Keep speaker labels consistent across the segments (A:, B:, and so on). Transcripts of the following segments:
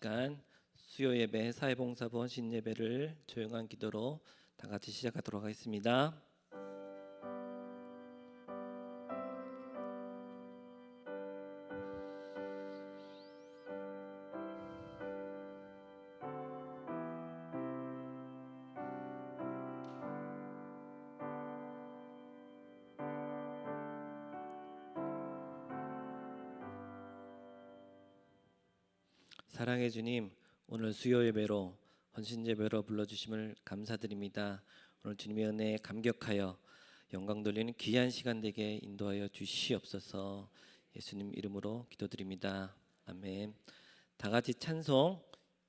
A: 시간 수요 예배, 사회봉사부 헌신 예배를 조용한 기도로 다 같이 시작하도록 하겠습니다. 사랑의 주님, 오늘 수요 예배로 헌신 예배로 불러주심을 감사드립니다. 오늘 주님의 은혜에 감격하여 영광 돌리는 귀한 시간 되게 인도하여 주시옵소서. 예수님 이름으로 기도드립니다. 아멘. 다 같이 찬송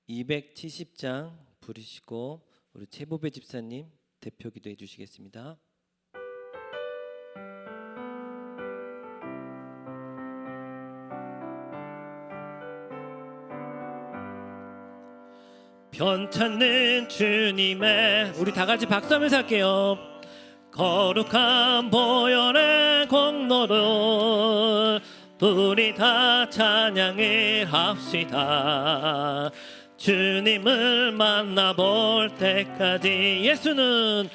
A: 270장 부르시고 우리 최보배 집사님 대표 기도해 주시겠습니다. 편찮는 주님의, 우리 다 같이 박수하면서 할게요. 거룩한 보혈의 공로로 우리 다 찬양을 합시다. 주님을 만나볼 때까지 예수는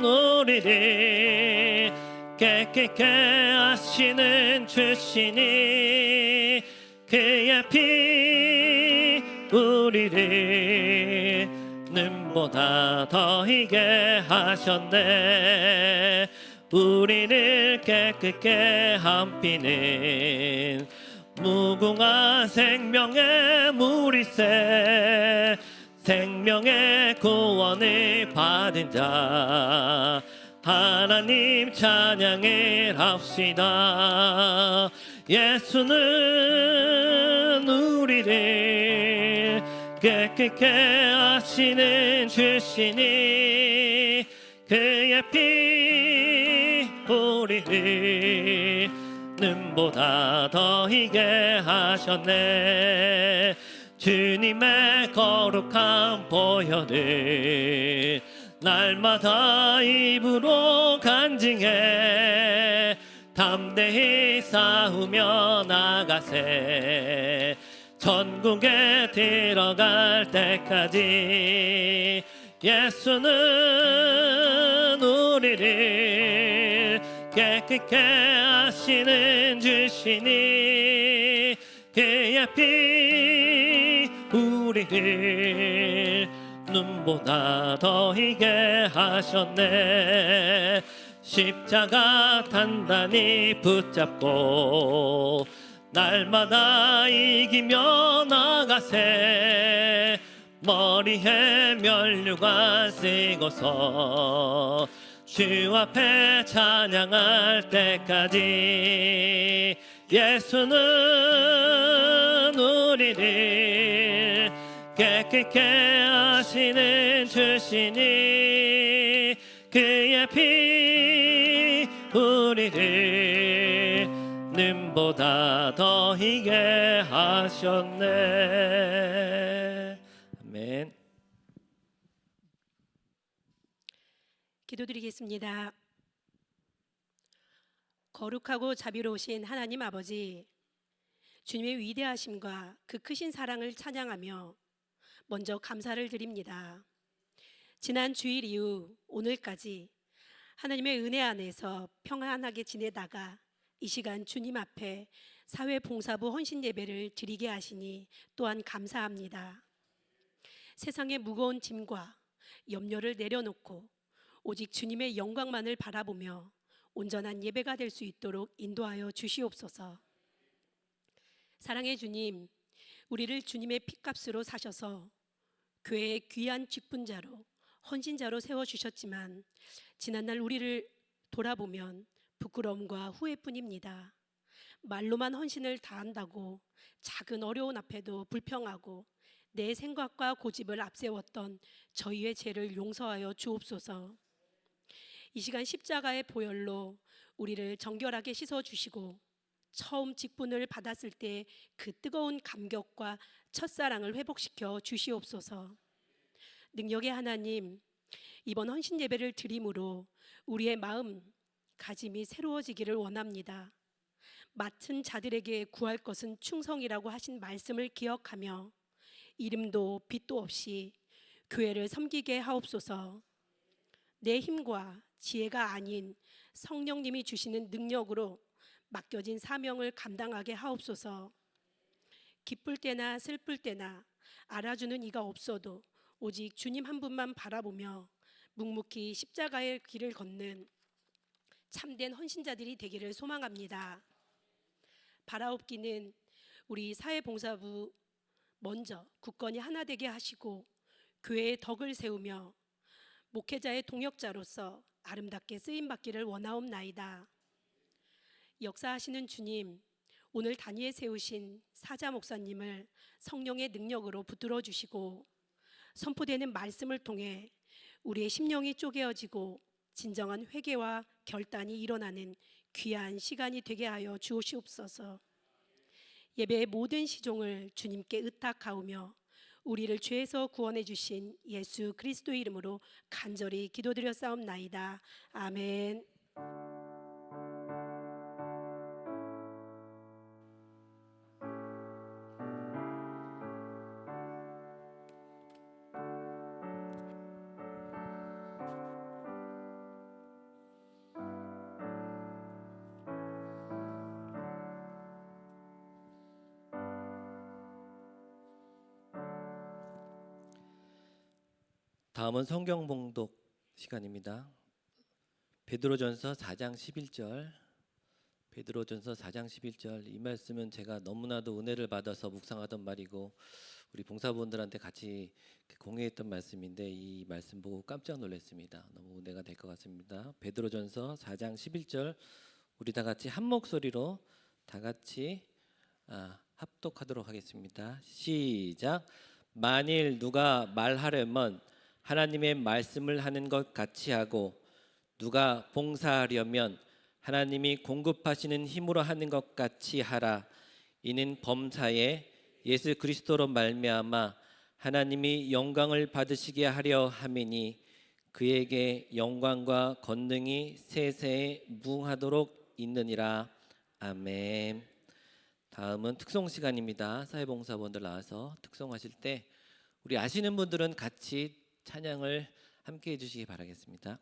A: 우리를 깨끗게 하시는 주시니 그의 피 우리를 눈보다 더 희게 하셨네. 우리를 깨끗게 한 피는 무궁한 생명의 물이세. 생명의 구원을 받은 자 하나님 찬양을 합시다. 예수는 우리를 깨끗게 하시는 주시니 그의 피 우리를 눈보다 더 희게 하셨네. 주님의 거룩한 보혈을 날마다 입으로 간증해 담대히 싸우며 나가세. 천국에 들어갈 때까지 예수는 우리를 깨끗게 하시는 주시니 그의 피 우리를 눈보다 더 희게 하셨네. 십자가 단단히 붙잡고 날마다 이기며 나가세. 머리에 면류관 쓰고서 주 앞에 찬양할 때까지 예수는 우리를 깨끗게 하시는 주시니 그의 피 우리를 눈보다 더 희게 하셨네. 아멘.
B: 기도드리겠습니다. 거룩하고 자비로우신 하나님 아버지, 주님의 위대하심과 그 크신 사랑을 찬양하며 먼저 감사를 드립니다. 지난 주일 이후 오늘까지 하나님의 은혜 안에서 평안하게 지내다가 이 시간 주님 앞에 사회봉사부 헌신 예배를 드리게 하시니 또한 감사합니다. 세상의 무거운 짐과 염려를 내려놓고 오직 주님의 영광만을 바라보며 온전한 예배가 될 수 있도록 인도하여 주시옵소서. 사랑의 주님, 우리를 주님의 핏값으로 사셔서 교회의 귀한 직분자로 헌신자로 세워주셨지만 지난날 우리를 돌아보면 부끄러움과 후회뿐입니다. 말로만 헌신을 다한다고 작은 어려운 앞에도 불평하고 내 생각과 고집을 앞세웠던 저희의 죄를 용서하여 주옵소서. 이 시간 십자가의 보혈로 우리를 정결하게 씻어주시고 처음 직분을 받았을 때 그 뜨거운 감격과 첫사랑을 회복시켜 주시옵소서. 능력의 하나님, 이번 헌신 예배를 드림으로 우리의 마음 가짐이 새로워지기를 원합니다. 맡은 자들에게 구할 것은 충성이라고 하신 말씀을 기억하며 이름도 빚도 없이 교회를 섬기게 하옵소서. 내 힘과 지혜가 아닌 성령님이 주시는 능력으로 맡겨진 사명을 감당하게 하옵소서. 기쁠 때나 슬플 때나 알아주는 이가 없어도 오직 주님 한 분만 바라보며 묵묵히 십자가의 길을 걷는 참된 헌신자들이 되기를 소망합니다. 바라옵기는 우리 사회봉사부 먼저 굳건히 하나 되게 하시고 교회의 덕을 세우며 목회자의 동역자로서 아름답게 쓰임받기를 원하옵나이다. 역사하시는 주님, 오늘 단위에 세우신 사자 목사님을 성령의 능력으로 붙들어 주시고 선포되는 말씀을 통해 우리의 심령이 쪼개어지고 진정한 회개와 결단이 일어나는 귀한 시간이 되게 하여 주옵시옵소서. 예배의 모든 시종을 주님께 의탁하오며 우리를 죄에서 구원해 주신 예수 그리스도의 이름으로 간절히 기도드렸사옵나이다. 아멘.
A: 다음은 성경 봉독 시간입니다. 베드로전서 4장 11절. 베드로전서 4장 11절. 이 말씀은 제가 너무나도 은혜를 받아서 묵상하던 말이고 우리 봉사부원들한테 같이 공유했던 말씀인데 이 말씀 보고 깜짝 놀랐습니다. 너무 은혜가 될 것 같습니다. 베드로전서 4장 11절. 우리 다 같이 한 목소리로 다 같이 합독하도록 하겠습니다. 시작. 만일 누가 말하려면 하나님의 말씀을 하는 것 같이 하고 누가 봉사하려면 하나님이 공급하시는 힘으로 하는 것 같이 하라. 이는 범사에 예수 그리스도로 말미암아 하나님이 영광을 받으시게 하려 함이니 그에게 영광과 권능이 세세에 무궁하도록 있느니라. 아멘. 다음은 특송 시간입니다. 사회봉사원들 나와서 특송하실 때 우리 아시는 분들은 같이 찬양을 함께 해주시기 바라겠습니다.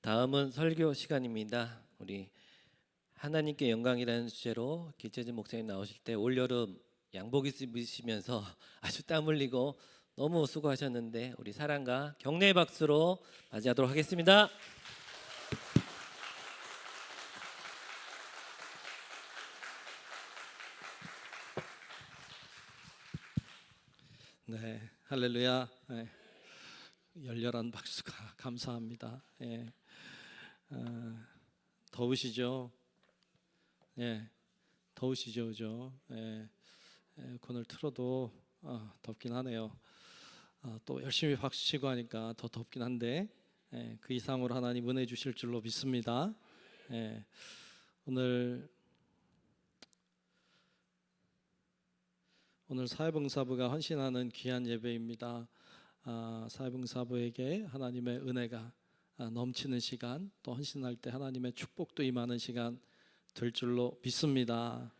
A: 다음은 설교 시간입니다. 우리 하나님께 영광이라는 주제로 김재진 목사님 나오실 때 올여름 양복 입으시면서 아주 땀 흘리고 너무 수고하셨는데 우리 사랑과 격려의 박수로 맞이하도록 하겠습니다.
C: 네, 할렐루야. 네, 열렬한 박수가 감사합니다. 예, 더우시죠? 예, 더우시죠, 그죠? 예, 에어컨을 틀어도 덥긴 하네요. 또 열심히 박수치고 하니까 더 덥긴 한데 그 이상으로 하나님 은혜 주실 줄로 믿습니다. 예, 오늘 사회봉사부가 헌신하는 귀한 예배입니다. 사회봉사부에게 하나님의 은혜가 넘치는 시간, 또 헌신할 때 하나님의 축복도 임하는 시간 될 줄로 믿습니다.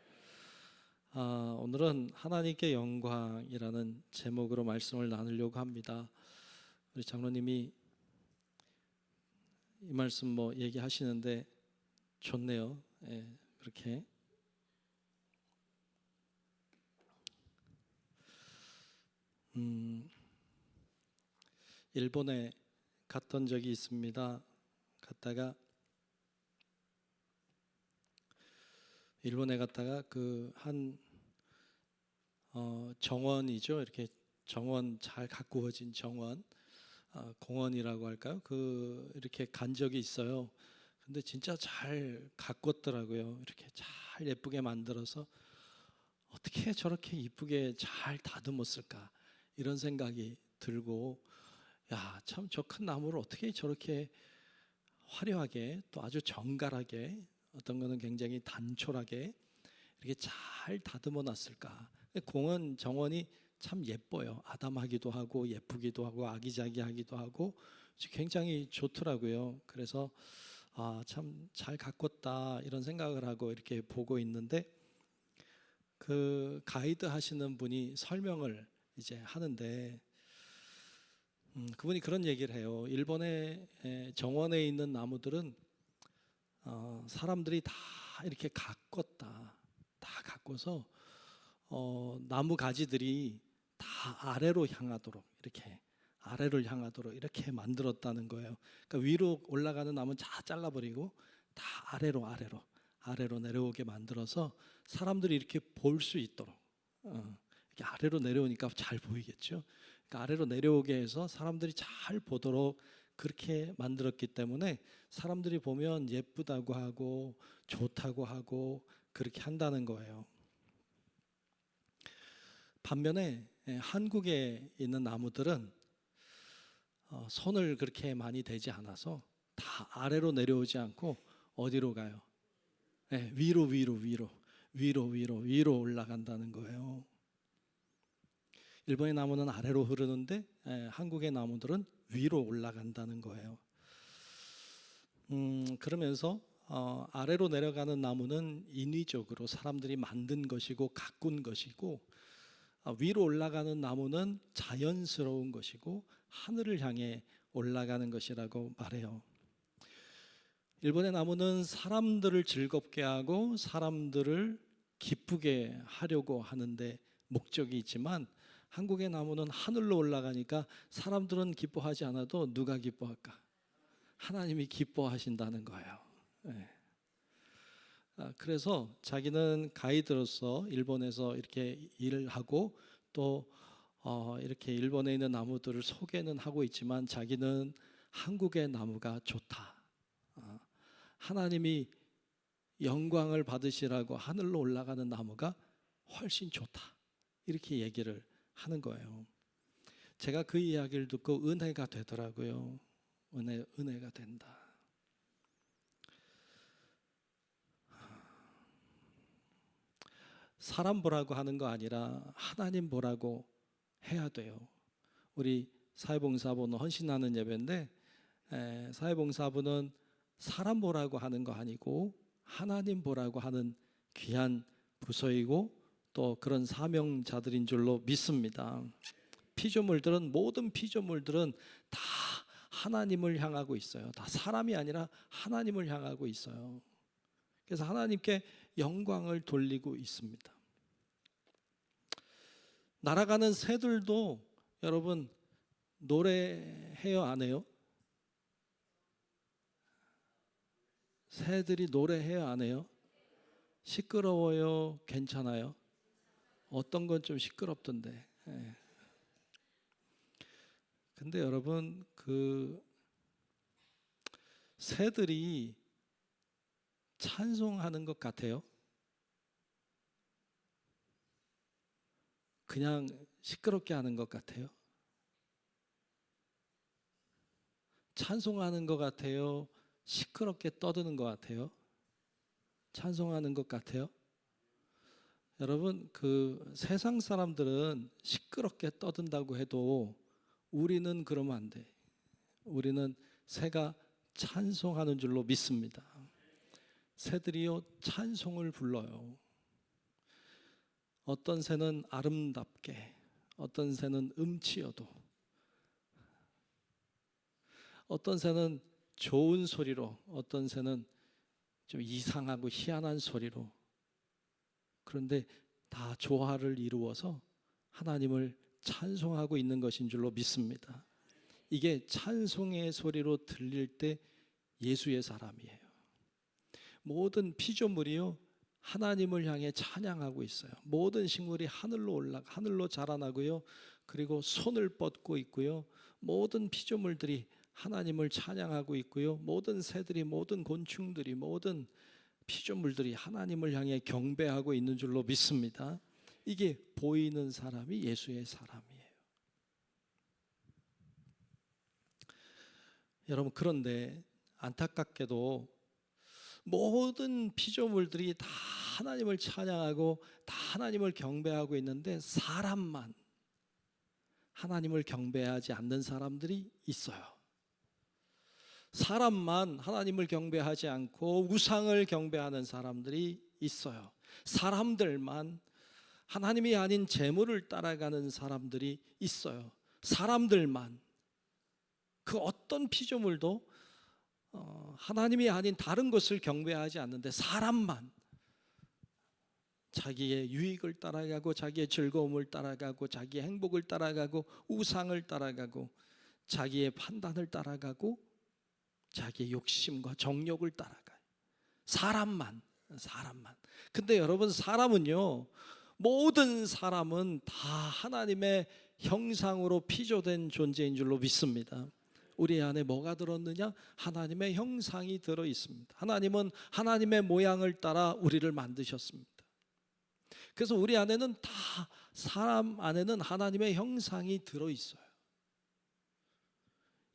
C: 오늘은 하나님께 영광이라는 제목으로 말씀을 나누려고 합니다. 우리 장로님이 이 말씀 뭐 얘기하시는데 좋네요. 예, 그렇게. 일본에 갔던 적이 있습니다. 갔다가 일본에 갔다가 그 한 정원이죠. 이렇게 정원 잘 가꾸어진 정원, 공원이라고 할까요? 그 이렇게 간 적이 있어요. 근데 진짜 잘 가꿨더라고요. 이렇게 잘 예쁘게 만들어서 어떻게 저렇게 이쁘게 잘 다듬었을까 이런 생각이 들고, 야, 참 저 큰 나무를 어떻게 저렇게 화려하게 또 아주 정갈하게, 어떤 거는 굉장히 단촐하게 이렇게 잘 다듬어 놨을까. 공원 정원이 참 예뻐요. 아담하기도 하고 예쁘기도 하고 아기자기하기도 하고 굉장히 좋더라고요. 그래서 참 잘 가꿨다 이런 생각을 하고 이렇게 보고 있는데, 그 가이드 하시는 분이 설명을 이제 하는데 그분이 그런 얘기를 해요. 일본의 정원에 있는 나무들은 사람들이 다 이렇게 가꿨다. 다 가꿔서 나무 가지들이 다 아래로 향하도록 이렇게 아래를 향하도록 이렇게 만들었다는 거예요. 그러니까 위로 올라가는 나무는 다 잘라버리고 다 아래로 내려오게 만들어서 사람들이 이렇게 볼 수 있도록, 이렇게 아래로 내려오니까 잘 보이겠죠. 그러니까 아래로 내려오게 해서 사람들이 잘 보도록 그렇게 만들었기 때문에 사람들이 보면 예쁘다고 하고 좋다고 하고 그렇게 한다는 거예요. 반면에 한국에 있는 나무들은 손을 그렇게 많이 대지 않아서 다 아래로 내려오지 않고 어디로 가요? 위로 올라간다는 거예요. 일본의 나무는 아래로 흐르는데 한국의 나무들은 위로 올라간다는 거예요. 그러면서 아래로 내려가는 나무는 인위적으로 사람들이 만든 것이고 가꾼 것이고, 위로 올라가는 나무는 자연스러운 것이고 하늘을 향해 올라가는 것이라고 말해요. 일본의 나무는 사람들을 즐겁게 하고 사람들을 기쁘게 하려고 하는데 목적이 있지만, 한국의 나무는 하늘로 올라가니까 사람들은 기뻐하지 않아도 누가 기뻐할까? 하나님이 기뻐하신다는 거예요. 네. 그래서 자기는 가이드로서 일본에서 이렇게 일을 하고 또 이렇게 일본에 있는 나무들을 소개는 하고 있지만 자기는 한국의 나무가 좋다. 하나님이 영광을 받으시라고 하늘로 올라가는 나무가 훨씬 좋다. 이렇게 얘기를 하는 거예요. 제가 그 이야기를 듣고 은혜가 되더라고요. 은혜가 된다. 사람 보라고 하는 거 아니라 하나님 보라고 해야 돼요. 우리 사회봉사부는 헌신하는 예배인데, 사회봉사부는 사람 보라고 하는 거 아니고 하나님 보라고 하는 귀한 부서이고 또 그런 사명자들인 줄로 믿습니다. 모든 피조물들은 다 하나님을 향하고 있어요. 다 사람이 아니라 하나님을 향하고 있어요. 그래서 하나님께 영광을 돌리고 있습니다. 날아가는 새들도 여러분 노래해요, 안 해요? 새들이 노래해요, 안 해요? 시끄러워요? 괜찮아요? 어떤 건 좀 시끄럽던데. 예. 근데 여러분 그 새들이 찬송하는 것 같아요? 그냥 시끄럽게 하는 것 같아요? 찬송하는 것 같아요? 시끄럽게 떠드는 것 같아요? 찬송하는 것 같아요? 여러분 그 세상 사람들은 시끄럽게 떠든다고 해도 우리는 그러면 안 돼. 우리는 새가 찬송하는 줄로 믿습니다. 새들이요 찬송을 불러요. 어떤 새는 아름답게, 어떤 새는 음치어도, 어떤 새는 좋은 소리로, 어떤 새는 좀 이상하고 희한한 소리로. 그런데 다 조화를 이루어서 하나님을 찬송하고 있는 것인 줄로 믿습니다. 이게 찬송의 소리로 들릴 때 예수의 사람이에요. 모든 피조물이요 하나님을 향해 찬양하고 있어요. 모든 식물이 하늘로 자라나고요. 그리고 손을 뻗고 있고요. 모든 피조물들이 하나님을 찬양하고 있고요. 모든 새들이, 모든 곤충들이, 모든 피조물들이 하나님을 향해 경배하고 있는 줄로 믿습니다. 이게 보이는 사람이 예수의 사람이에요. 여러분 그런데 안타깝게도 모든 피조물들이 다 하나님을 찬양하고 다 하나님을 경배하고 있는데 사람만 하나님을 경배하지 않는 사람들이 있어요. 사람만 하나님을 경배하지 않고 우상을 경배하는 사람들이 있어요. 사람들만 하나님이 아닌 재물을 따라가는 사람들이 있어요. 사람들만 그 어떤 피조물도 하나님이 아닌 다른 것을 경배하지 않는데 사람만 자기의 유익을 따라가고 자기의 즐거움을 따라가고 자기의 행복을 따라가고 우상을 따라가고 자기의 판단을 따라가고 자기의 욕심과 정욕을 따라가요. 사람만. 근데 여러분 사람은요 모든 사람은 다 하나님의 형상으로 피조된 존재인 줄로 믿습니다. 우리 안에 뭐가 들었느냐? 하나님의 형상이 들어 있습니다. 하나님은 하나님의 모양을 따라 우리를 만드셨습니다. 그래서 우리 안에는 다 사람 안에는 하나님의 형상이 들어 있어요.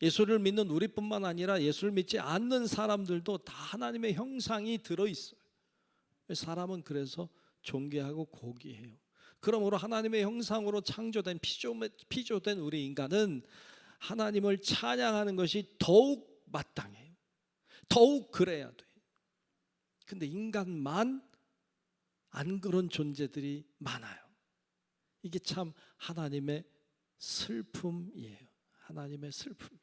C: 예수를 믿는 우리뿐만 아니라 예수를 믿지 않는 사람들도 다 하나님의 형상이 들어 있어요. 사람은 그래서 존귀하고 고귀해요. 그러므로 하나님의 형상으로 창조된 피조된 우리 인간은 하나님을 찬양하는 것이 더욱 마땅해요. 더욱 그래야 돼요. 근데 인간만 안 그런 존재들이 많아요. 이게 참 하나님의 슬픔이에요. 하나님의 슬픔이에요.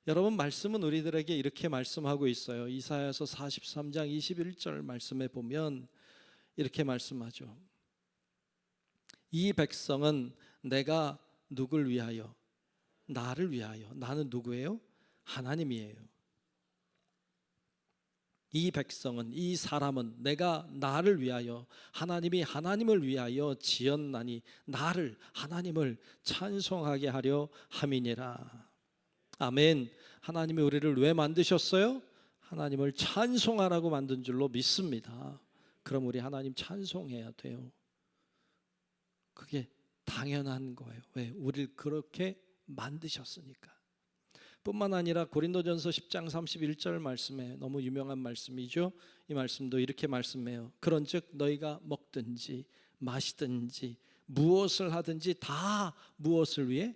C: 여러분 말씀은 우리들에게 이렇게 말씀하고 있어요. 이사야서 43장 21절 말씀에 보면 이렇게 말씀하죠. 이 백성은 내가 누굴 위하여? 나를 위하여. 나는 누구예요? 하나님이에요. 이 백성은, 이 사람은 내가 나를 위하여, 하나님이 하나님을 위하여 지었나니 나를, 하나님을 찬송하게 하려 함이니라. 아멘. 하나님이 우리를 왜 만드셨어요? 하나님을 찬송하라고 만든 줄로 믿습니다. 그럼 우리 하나님 찬송해야 돼요. 그게 당연한 거예요. 왜? 우리를 그렇게 만드셨으니까. 뿐만 아니라 고린도전서 10장 31절 말씀에 너무 유명한 말씀이죠. 이 말씀도 이렇게 말씀해요. 그런즉 너희가 먹든지 마시든지 무엇을 하든지 다 무엇을 위해?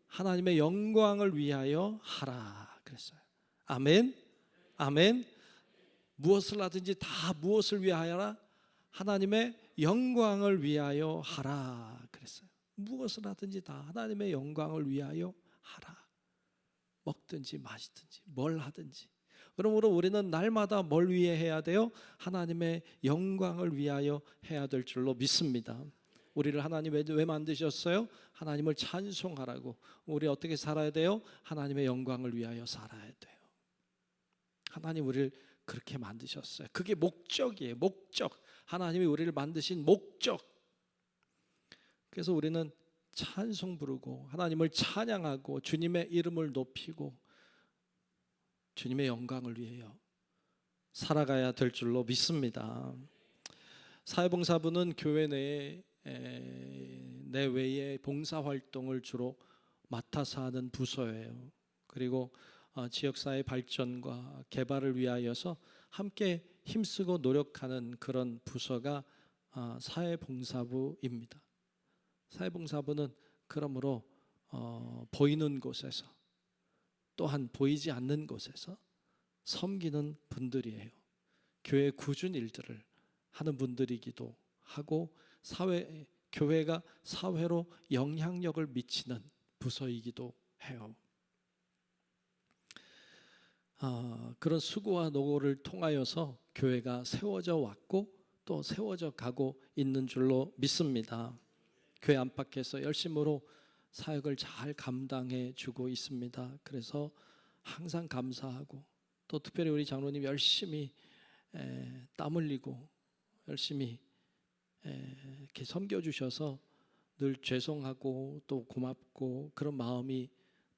C: 하나님의 영광을 위하여 하라 그랬어요. 아멘. 아멘. 무엇을 하든지 다 무엇을 위하여라? 하나님의 영광을 위하여 하라 그랬어요. 무엇을 하든지 다 하나님의 영광을 위하여 하라. 먹든지 마시든지 뭘 하든지. 그러므로 우리는 날마다 뭘 위해 해야 돼요? 하나님의 영광을 위하여 해야 될 줄로 믿습니다. 우리를 하나님 왜 만드셨어요? 하나님을 찬송하라고. 우리 어떻게 살아야 돼요? 하나님의 영광을 위하여 살아야 돼요. 하나님 우리를 그렇게 만드셨어요. 그게 목적이에요. 목적. 하나님이 우리를 만드신 목적. 그래서 우리는 찬송 부르고 하나님을 찬양하고 주님의 이름을 높이고 주님의 영광을 위하여 살아가야 될 줄로 믿습니다. 사회봉사부는 교회 내외의 봉사활동을 주로 맡아서 하는 부서예요. 그리고 지역사회 발전과 개발을 위하여서 함께 힘쓰고 노력하는 그런 부서가 사회봉사부입니다. 사회봉사부는 그러므로 보이는 곳에서 또한 보이지 않는 곳에서 섬기는 분들이에요. 교회 꾸준 일들을 하는 분들이기도 하고 교회가 사회로 영향력을 미치는 부서이기도 해요. 그런 수고와 노고를 통하여서 교회가 세워져 왔고 또 세워져 가고 있는 줄로 믿습니다. 교회 안팎에서 열심으로 사역을 잘 감당해 주고 있습니다. 그래서 항상 감사하고 또 특별히 우리 장로님 열심히 땀 흘리고 열심히 이렇게 섬겨주셔서 늘 죄송하고 또 고맙고 그런 마음이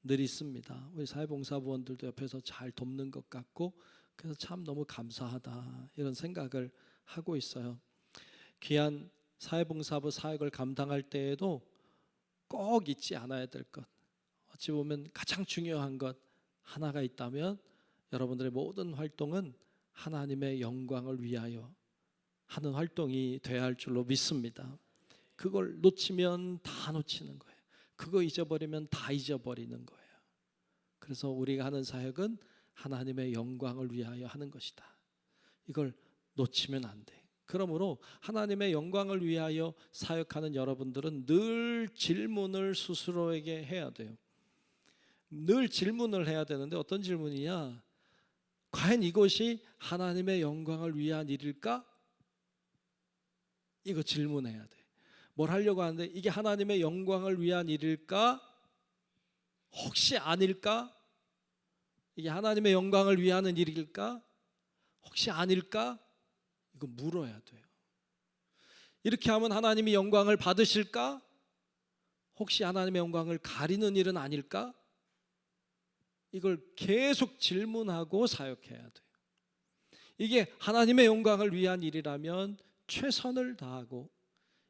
C: 늘 있습니다. 우리 사회봉사부원들도 옆에서 잘 돕는 것 같고 그래서 참 너무 감사하다 이런 생각을 하고 있어요. 귀한 사회봉사부 사역을 감당할 때에도 꼭 잊지 않아야 될 것, 어찌 보면 가장 중요한 것 하나가 있다면 여러분들의 모든 활동은 하나님의 영광을 위하여 하는 활동이 되어야 할 줄로 믿습니다. 그걸 놓치면 다 놓치는 거예요. 그거 잊어버리면 다 잊어버리는 거예요. 그래서 우리가 하는 사역은 하나님의 영광을 위하여 하는 것이다. 이걸 놓치면 안 돼. 그러므로 하나님의 영광을 위하여 사역하는 여러분들은 늘 질문을 스스로에게 해야 돼요. 늘 질문을 해야 되는데 어떤 질문이냐? 과연 이것이 하나님의 영광을 위한 일일까? 이거 질문해야 돼. 뭘 하려고 하는데 이게 하나님의 영광을 위한 일일까? 혹시 아닐까? 이게 하나님의 영광을 위하는 일일까? 혹시 아닐까? 이거 물어야 돼요. 이렇게 하면 하나님이 영광을 받으실까? 혹시 하나님의 영광을 가리는 일은 아닐까? 이걸 계속 질문하고 사역해야 돼요. 이게 하나님의 영광을 위한 일이라면 최선을 다하고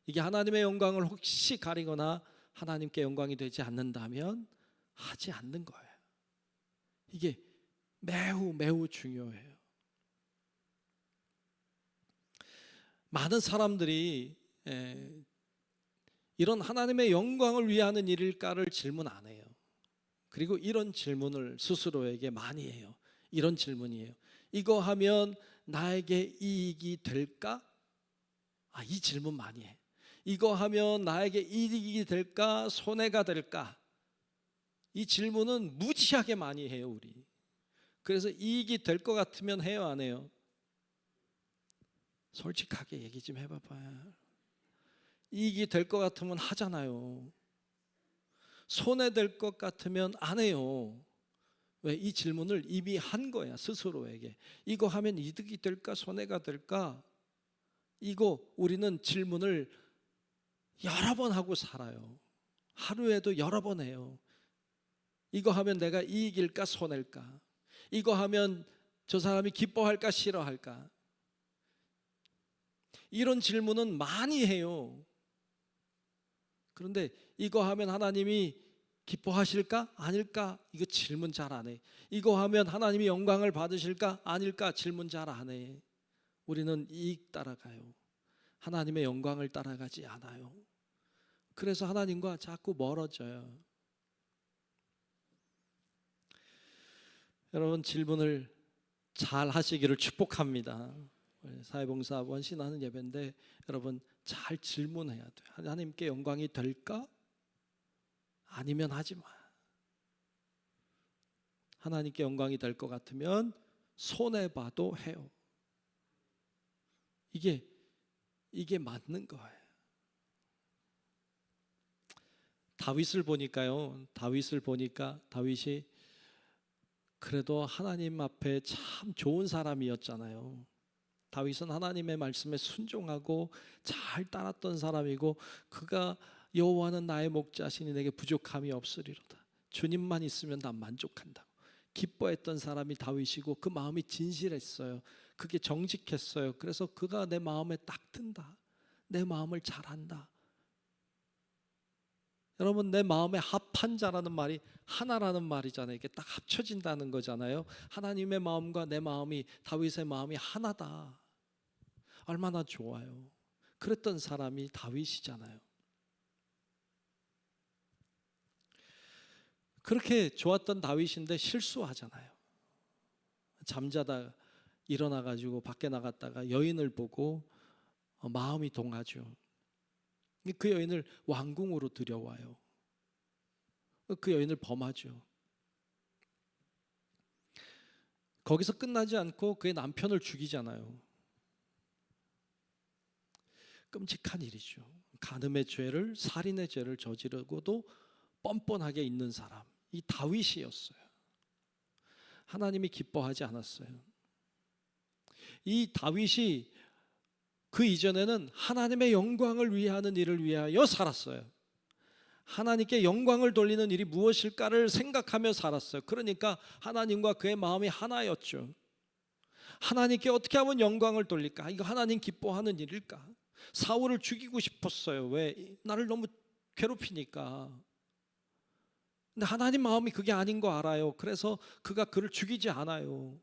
C: 이게 하나님의 영광을 혹시 가리거나 하나님께 영광이 되지 않는다면 하지 않는 거예요. 이게 매우 매우 중요해요. 많은 사람들이 이런 하나님의 영광을 위하는 일일까를 질문 안 해요. 그리고 이런 질문을 스스로에게 많이 해요. 이런 질문이에요. 이거 하면 나에게 이익이 될까? 이 질문 많이 해. 이거 하면 나에게 이익이 될까? 손해가 될까? 이 질문은 무지하게 많이 해요, 우리. 그래서 이익이 될 것 같으면 해요, 안 해요? 솔직하게 얘기 좀 해봐봐요. 이익이 될 것 같으면 하잖아요. 손해될 것 같으면 안 해요. 왜? 이 질문을 이미 한 거야, 스스로에게. 이거 하면 이득이 될까? 손해가 될까? 이거 우리는 질문을 여러 번 하고 살아요. 하루에도 여러 번 해요. 이거 하면 내가 이익일까? 손해일까? 이거 하면 저 사람이 기뻐할까? 싫어할까? 이런 질문은 많이 해요. 그런데 이거 하면 하나님이 기뻐하실까? 아닐까? 이거 질문 잘 안 해. 이거 하면 하나님이 영광을 받으실까? 아닐까? 질문 잘 안 해. 우리는 이익 따라가요. 하나님의 영광을 따라가지 않아요. 그래서 하나님과 자꾸 멀어져요. 여러분 질문을 잘 하시기를 축복합니다. 사회봉사 원신하는 예배인데 여러분 잘 질문해야 돼요. 하나님께 영광이 될까? 아니면 하지 마. 하나님께 영광이 될 것 같으면 손해봐도 해요. 이게 맞는 거예요. 다윗을 보니까요. 다윗이 그래도 하나님 앞에 참 좋은 사람이었잖아요. 다윗은 하나님의 말씀에 순종하고 잘 따랐던 사람이고, 그가 여호와는 나의 목자시니 내게 부족함이 없으리로다. 주님만 있으면 난 만족한다고 기뻐했던 사람이 다윗이고, 그 마음이 진실했어요. 그게 정직했어요. 그래서 그가 내 마음에 딱 든다. 내 마음을 잘 안다. 여러분, 내 마음에 합한 자라는 말이 하나라는 말이잖아요. 이게 딱 합쳐진다는 거잖아요. 하나님의 마음과 내 마음이, 다윗의 마음이 하나다. 얼마나 좋아요. 그랬던 사람이 다윗이잖아요. 그렇게 좋았던 다윗인데 실수하잖아요. 잠자다 일어나가지고 밖에 나갔다가 여인을 보고 마음이 동하죠. 그 여인을 왕궁으로 들여와요. 그 여인을 범하죠. 거기서 끝나지 않고 그의 남편을 죽이잖아요. 끔찍한 일이죠. 간음의 죄를, 살인의 죄를 저지르고도 뻔뻔하게 있는 사람, 이 다윗이었어요. 하나님이 기뻐하지 않았어요. 이 다윗이 그 이전에는 하나님의 영광을 위하는 일을 위하여 살았어요. 하나님께 영광을 돌리는 일이 무엇일까를 생각하며 살았어요. 그러니까 하나님과 그의 마음이 하나였죠. 하나님께 어떻게 하면 영광을 돌릴까? 이거 하나님 기뻐하는 일일까? 사울을 죽이고 싶었어요. 왜? 나를 너무 괴롭히니까. 근데 하나님 마음이 그게 아닌 거 알아요. 그래서 그가 그를 죽이지 않아요.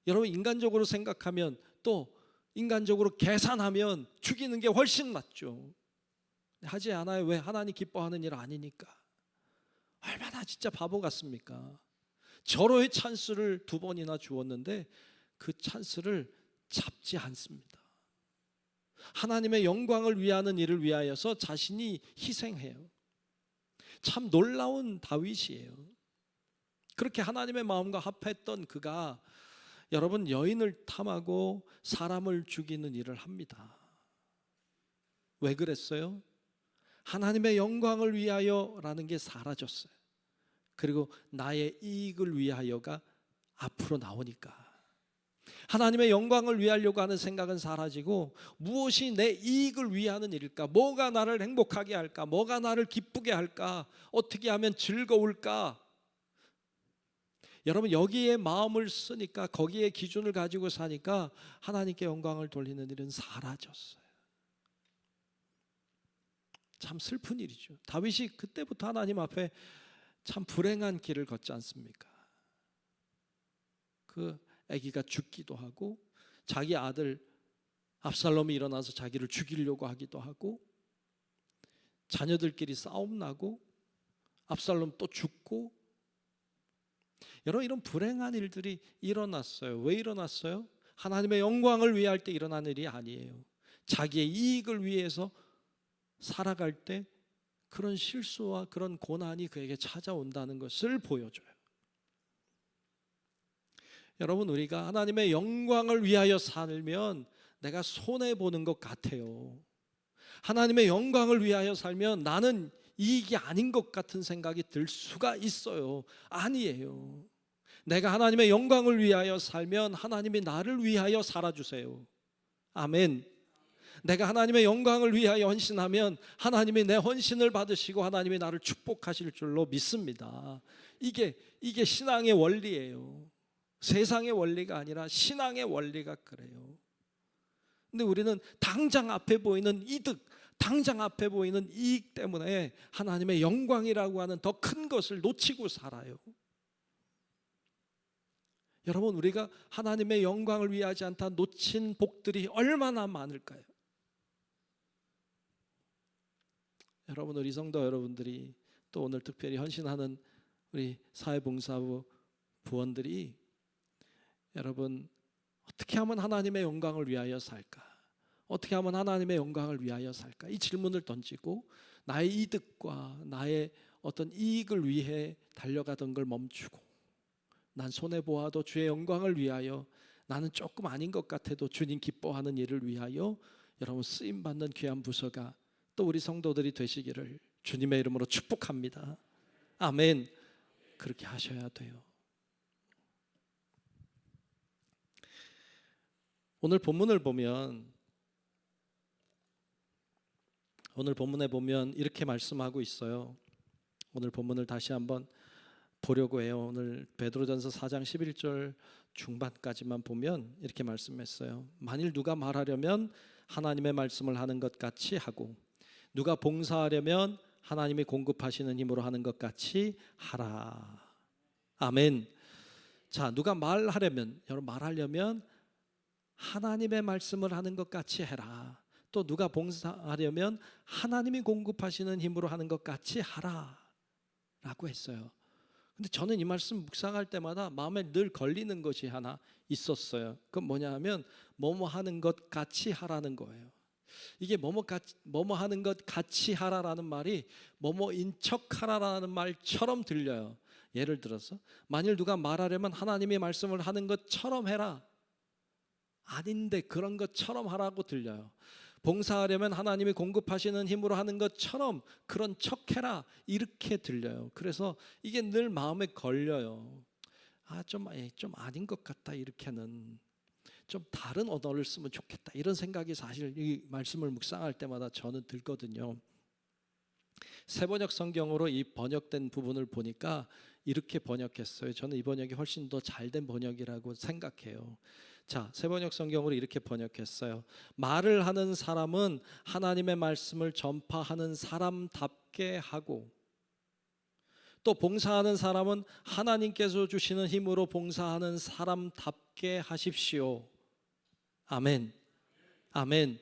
C: 여러분, 인간적으로 생각하면, 또 인간적으로 계산하면 죽이는 게 훨씬 낫죠. 하지 않아요. 왜? 하나님 기뻐하는 일 아니니까. 얼마나 진짜 바보 같습니까? 절호의 찬스를 2번이나 주었는데 그 찬스를 잡지 않습니다. 하나님의 영광을 위하는 일을 위하여서 자신이 희생해요. 참 놀라운 다윗이에요. 그렇게 하나님의 마음과 합했던 그가, 여러분, 여인을 탐하고 사람을 죽이는 일을 합니다. 왜 그랬어요? 하나님의 영광을 위하여라는 게 사라졌어요. 그리고 나의 이익을 위하여가 앞으로 나오니까. 하나님의 영광을 위하려고 하는 생각은 사라지고, 무엇이 내 이익을 위하는 일일까? 뭐가 나를 행복하게 할까? 뭐가 나를 기쁘게 할까? 어떻게 하면 즐거울까? 여러분, 여기에 마음을 쓰니까, 거기에 기준을 가지고 사니까 하나님께 영광을 돌리는 일은 사라졌어요. 참 슬픈 일이죠. 다윗이 그때부터 하나님 앞에 참 불행한 길을 걷지 않습니까? 그 아기가 죽기도 하고, 자기 아들 압살롬이 일어나서 자기를 죽이려고 하기도 하고, 자녀들끼리 싸움 나고, 압살롬 또 죽고. 여러분, 이런 불행한 일들이 일어났어요. 왜 일어났어요? 하나님의 영광을 위할 때 일어난 일이 아니에요. 자기의 이익을 위해서 살아갈 때 그런 실수와 그런 고난이 그에게 찾아온다는 것을 보여줘요. 여러분, 우리가 하나님의 영광을 위하여 살면 내가 손해보는 것 같아요. 하나님의 영광을 위하여 살면 나는 이익이 아닌 것 같은 생각이 들 수가 있어요. 아니에요. 내가 하나님의 영광을 위하여 살면 하나님이 나를 위하여 살아주세요. 아멘. 내가 하나님의 영광을 위하여 헌신하면 하나님이 내 헌신을 받으시고 하나님이 나를 축복하실 줄로 믿습니다. 이게 신앙의 원리예요. 세상의 원리가 아니라 신앙의 원리가 그래요. 근데 우리는 당장 앞에 보이는 이득, 당장 앞에 보이는 이익 때문에 하나님의 영광이라고 하는 더 큰 것을 놓치고 살아요. 여러분, 우리가 하나님의 영광을 위하지 않다 놓친 복들이 얼마나 많을까요? 여러분, 우리 성도 여러분들이, 또 오늘 특별히 헌신하는 우리 사회봉사부 부원들이, 여러분, 어떻게 하면 하나님의 영광을 위하여 살까? 어떻게 하면 하나님의 영광을 위하여 살까? 이 질문을 던지고 나의 이득과 나의 어떤 이익을 위해 달려가던 걸 멈추고, 난 손해보아도 주의 영광을 위하여, 나는 조금 아닌 것 같아도 주님 기뻐하는 일을 위하여 여러분 쓰임받는 귀한 부서가 또 우리 성도들이 되시기를 주님의 이름으로 축복합니다. 아멘. 그렇게 하셔야 돼요. 오늘 본문에 보면 이렇게 말씀하고 있어요. 오늘 본문을 다시 한번 보려고 해요. 오늘 베드로전서 4장 11절 중반까지만 보면 이렇게 말씀했어요. 만일 누가 말하려면 하나님의 말씀을 하는 것 같이 하고, 누가 봉사하려면 하나님이 공급하시는 힘으로 하는 것 같이 하라. 아멘. 자, 누가 말하려면, 여러분 말하려면 하나님의 말씀을 하는 것 같이 해라. 또 누가 봉사하려면 하나님이 공급하시는 힘으로 하는 것 같이 하라 라고 했어요. 근데 저는 이 말씀 묵상할 때마다 마음에 늘 걸리는 것이 하나 있었어요. 그건 뭐냐 하면 뭐뭐 하는 것 같이 하라는 거예요. 이게 뭐뭐 하는 것 같이 하라라는 말이 뭐뭐인 척 하라라는 말처럼 들려요. 예를 들어서 만일 누가 말하려면 하나님의 말씀을 하는 것처럼 해라. 아닌데 그런 것처럼 하라고 들려요. 봉사하려면 하나님이 공급하시는 힘으로 하는 것처럼 그런 척해라 이렇게 들려요. 그래서 이게 늘 마음에 걸려요. 좀 아닌 것 같다. 이렇게는 좀 다른 언어를 쓰면 좋겠다. 이런 생각이 사실 이 말씀을 묵상할 때마다 저는 들거든요. 새번역 성경으로 이 번역된 부분을 보니까 이렇게 번역했어요. 저는 이 번역이 훨씬 더 잘된 번역이라고 생각해요. 자, 새번역 성경으로 이렇게 번역했어요. 말을 하는 사람은 하나님의 말씀을 전파하는 사람답게 하고, 또 봉사하는 사람은 하나님께서 주시는 힘으로 봉사하는 사람답게 하십시오. 아멘. 아멘.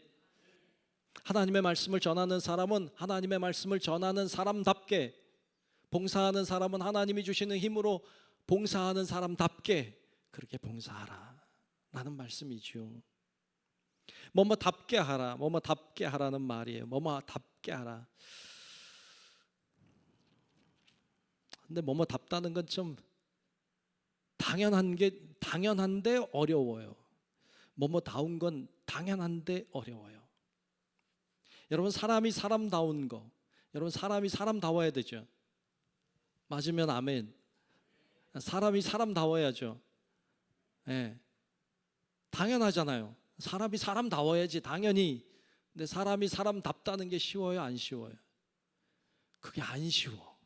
C: 하나님의 말씀을 전하는 사람은 하나님의 말씀을 전하는 사람답게, 봉사하는 사람은 하나님이 주시는 힘으로 봉사하는 사람답게 그렇게 봉사하라 라는 말씀이죠. 뭐뭐답게 하라, 뭐뭐답게 하라는 말이에요. 뭐뭐답게 하라. 근데 뭐뭐답다는 건 좀 당연한데 어려워요. 뭐뭐다운 건 당연한데 어려워요. 여러분 사람이 사람다운 거, 여러분 사람이 사람다워야 되죠. 맞으면 아멘. 사람이 사람다워야죠. 네. 당연하잖아요. 사람이 사람다워야지 당연히. 근데 사람이 사람답다는 게 쉬워요, 안 쉬워요? 그게 안 쉬워.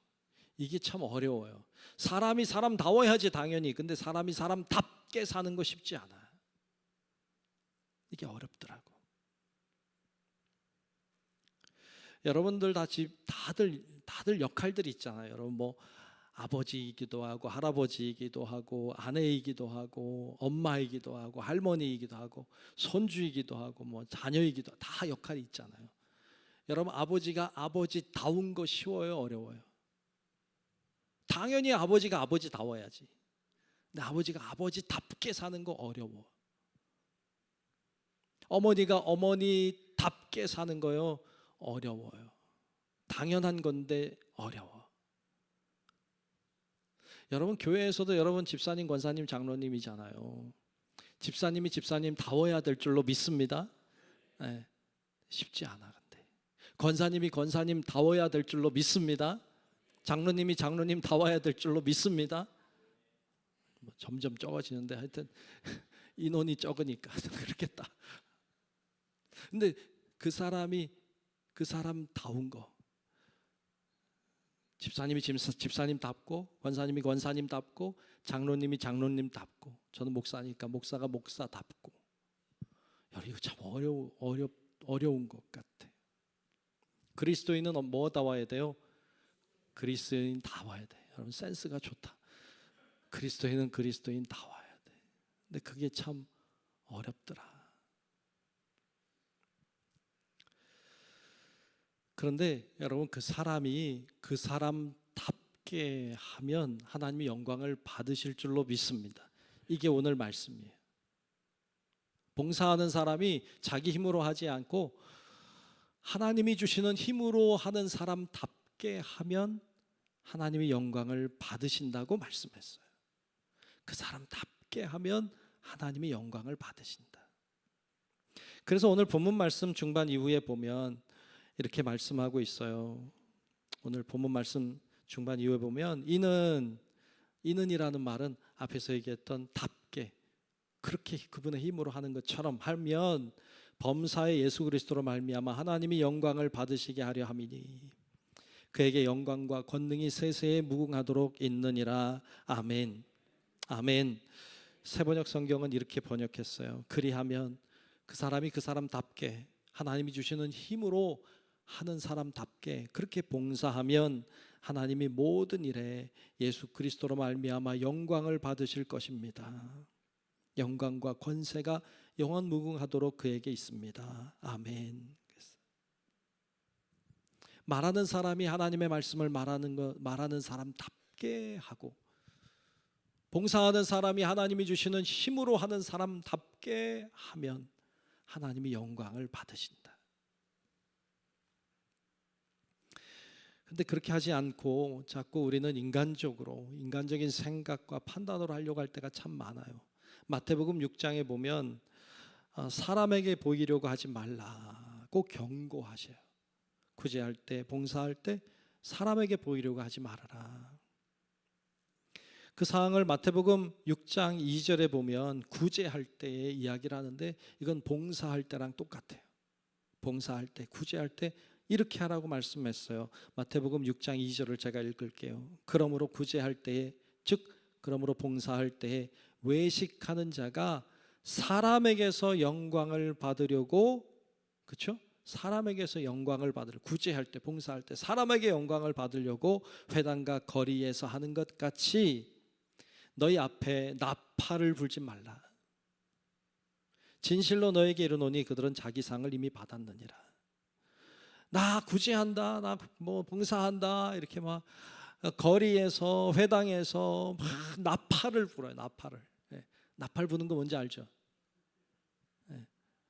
C: 이게 참 어려워요. 사람이 사람다워야지 당연히. 근데 사람이 사람답게 사는 거 쉽지 않아요. 이게 어렵더라고. 여러분들 다들 역할들이 있잖아요. 여러분 뭐 아버지이기도 하고 할아버지이기도 하고 아내이기도 하고 엄마이기도 하고 할머니이기도 하고 손주이기도 하고 뭐 자녀이기도 하고 다 역할이 있잖아요. 여러분 아버지가 아버지다운 거 쉬워요, 어려워요? 당연히 아버지가 아버지다워야지. 근데 아버지가 아버지답게 사는 거 어려워. 어머니가 어머니답게 사는 거요 어려워요. 당연한 건데 어려워. 여러분 교회에서도 여러분 집사님, 권사님, 장로님이잖아요. 집사님이 집사님다워야 될 줄로 믿습니다. 네, 쉽지 않아. 근데 권사님이 권사님다워야 될 줄로 믿습니다. 장로님이 장로님다워야 될 줄로 믿습니다. 점점 적어지는데 하여튼 인원이 적으니까 그렇겠다. 근데 그 사람다운 거, 집사님이 집사님답고 권사님이 권사님답고 장로님이 장로님답고 저는 목사니까 목사가 목사답고. 여러분 이거 참 어려운 것 같아요. 그리스도인은 뭐다워야 돼요? 그리스도인다워야 돼. 여러분 센스가 좋다. 그리스도인은 그리스도인다워야 돼. 근데 그게 참 어렵더라. 그런데 여러분 그 사람이 그 사람답게 하면 하나님이 영광을 받으실 줄로 믿습니다. 이게 오늘 말씀이에요. 봉사하는 사람이 자기 힘으로 하지 않고 하나님이 주시는 힘으로 하는 사람답게 하면 하나님의 영광을 받으신다고 말씀했어요. 그 사람답게 하면 하나님의 영광을 받으신다. 그래서 오늘 본문 말씀 중반 이후에 보면 이렇게 말씀하고 있어요. 오늘 본문 말씀 중반 이후에 보면 이는이라는 말은 앞에서 얘기했던 답게, 그렇게 그분의 힘으로 하는 것처럼 하면 범사의 예수 그리스도로 말미암아 하나님이 영광을 받으시게 하려 함이니 그에게 영광과 권능이 세세에 무궁하도록 있느니라. 아멘. 아멘. 세번역 성경은 이렇게 번역했어요. 그리하면 그 사람이 그 사람답게 하나님이 주시는 힘으로 하는 사람답게 그렇게 봉사하면 하나님이 모든 일에 예수 그리스도로 말미암아 영광을 받으실 것입니다. 영광과 권세가 영원 무궁하도록 그에게 있습니다. 아멘. 말하는 사람이 하나님의 말씀을 말하는 사람답게 하고, 봉사하는 사람이 하나님이 주시는 힘으로 하는 사람답게 하면 하나님이 영광을 받으신다. 근데 그렇게 하지 않고 자꾸 우리는 인간적인 생각과 판단으로 하려고 할 때가 참 많아요. 마태복음 6장에 보면 사람에게 보이려고 하지 말라고 경고하셔요. 구제할 때, 봉사할 때 사람에게 보이려고 하지 말아라. 그 사항을 마태복음 6장 2절에 보면 구제할 때의 이야기를 하는데 이건 봉사할 때랑 똑같아요. 봉사할 때, 구제할 때 이렇게 하라고 말씀했어요. 마태복음 6장 2절을 제가 읽을게요. 그러므로 구제할 때에, 즉 그러므로 봉사할 때에 외식하는 자가 사람에게서 영광을 받으려고, 그렇죠? 사람에게서 영광을 받으려, 구제할 때, 봉사할 때 사람에게 영광을 받으려고 회당과 거리에서 하는 것 같이 너희 앞에 나팔을 불지 말라. 진실로 너에게 이르노니 그들은 자기 상을 이미 받았느니라. 나 구제한다, 나 뭐 봉사한다, 이렇게 막 거리에서 회당에서 막 나팔을 불어요. 나팔을. 나팔 부는 거 뭔지 알죠?